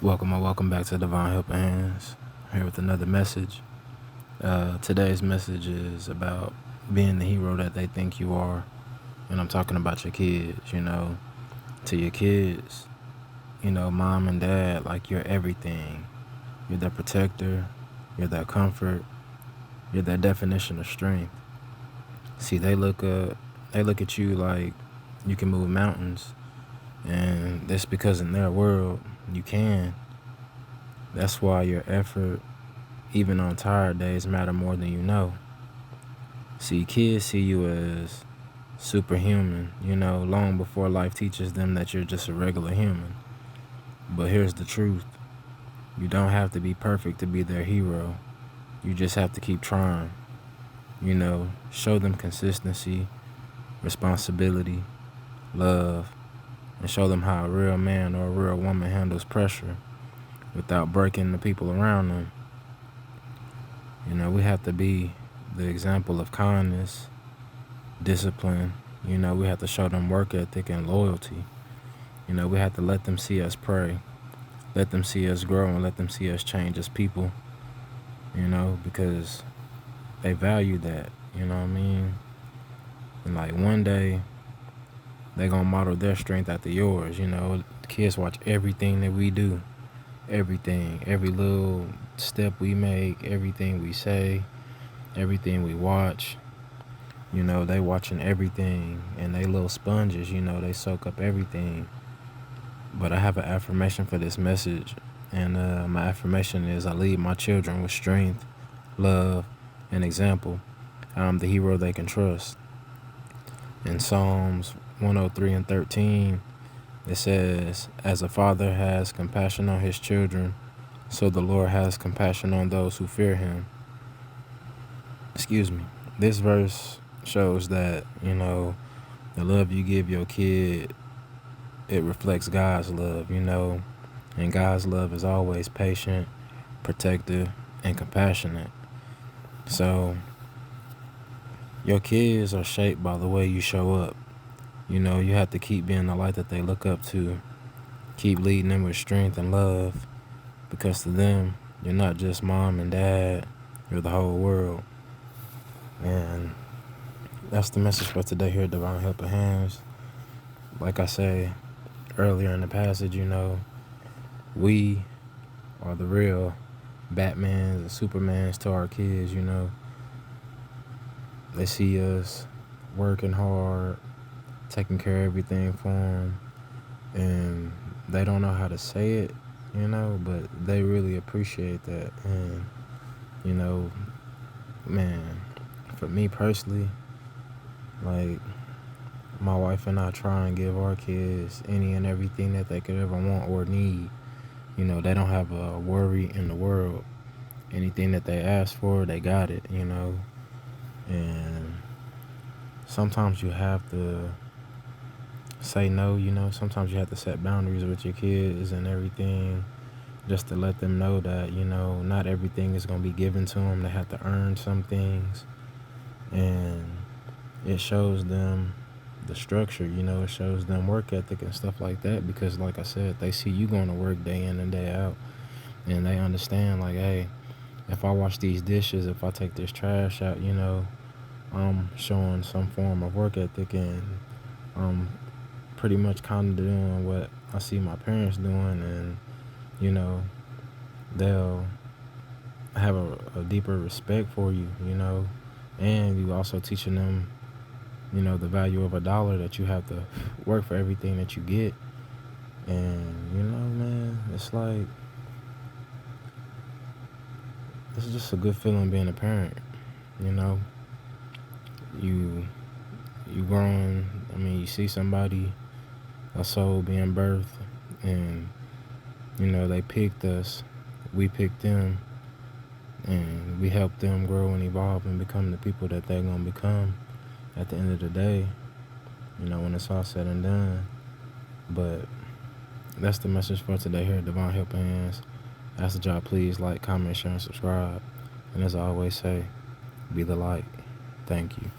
Welcome back to Divine Helping Hands. Here with another message. Today's message is about being the hero that they think you are. And I'm talking about your kids, To your kids, mom and dad, like you're everything. You're their protector. You're their comfort. You're their definition of strength. See, they look at you like you can move mountains. And that's because in their world, you can. That's why your effort, even on tired days, matter more than you know. See, kids see you as superhuman, long before life teaches them that you're just a regular human. But here's the truth. You don't have to be perfect to be their hero. You just have to keep trying. Show them consistency, responsibility, love, and show them how a real man or a real woman handles pressure without breaking the people around them. We have to be the example of kindness, discipline. We have to show them work ethic and loyalty. We have to let them see us pray, let them see us grow, and let them see us change as people, because they value that, And like one day, they gonna model their strength after yours, Kids watch everything that we do. Everything, every little step we make, everything we say, everything we watch, they watching everything, and they little sponges, they soak up everything. But I have an affirmation for this message, and my affirmation is I lead my children with strength, love, and example. I'm the hero they can trust. In Psalms 103:13, it says, as a father has compassion on his children, so the Lord has compassion on those who fear him. This verse shows that, the love you give your kid, it reflects God's love, And God's love is always patient, protective, and compassionate. So, your kids are shaped by the way you show up. You have to keep being the light that they look up to. Keep leading them with strength and love, because to them, you're not just mom and dad, you're the whole world. And that's the message for today here at Divine Helping Hands. Like I say earlier in the passage, we are the real Batmans and Supermans to our kids, They see us working hard, taking care of everything for them, and they don't know how to say it, but they really appreciate that. And, man, for me personally, like, my wife and I try and give our kids any and everything that they could ever want or need. They don't have a worry in the world. Anything that they ask for, they got it, And sometimes you have to say no, Sometimes you have to set boundaries with your kids and everything, just to let them know that, not everything is going to be given to them. They have to earn some things. And it shows them the structure, it shows them work ethic and stuff like that, because like I said, they see you going to work day in and day out, and they understand, like, hey, if I wash these dishes, if I take this trash out, I'm showing some form of work ethic, and I'm pretty much kind of doing what I see my parents doing, and they'll have a deeper respect for you, and you also teaching them, the value of $1, that you have to work for everything that you get. And, man, it's like, it's just a good feeling being a parent, You growing, you see somebody, a soul being birthed, and, they picked us, we picked them, and we helped them grow and evolve and become the people that they're going to become at the end of the day, when it's all said and done. But that's the message for today here at Divine Helping Hands. I ask that y'all please like, comment, share, and subscribe. And as I always say, be the light. Thank you.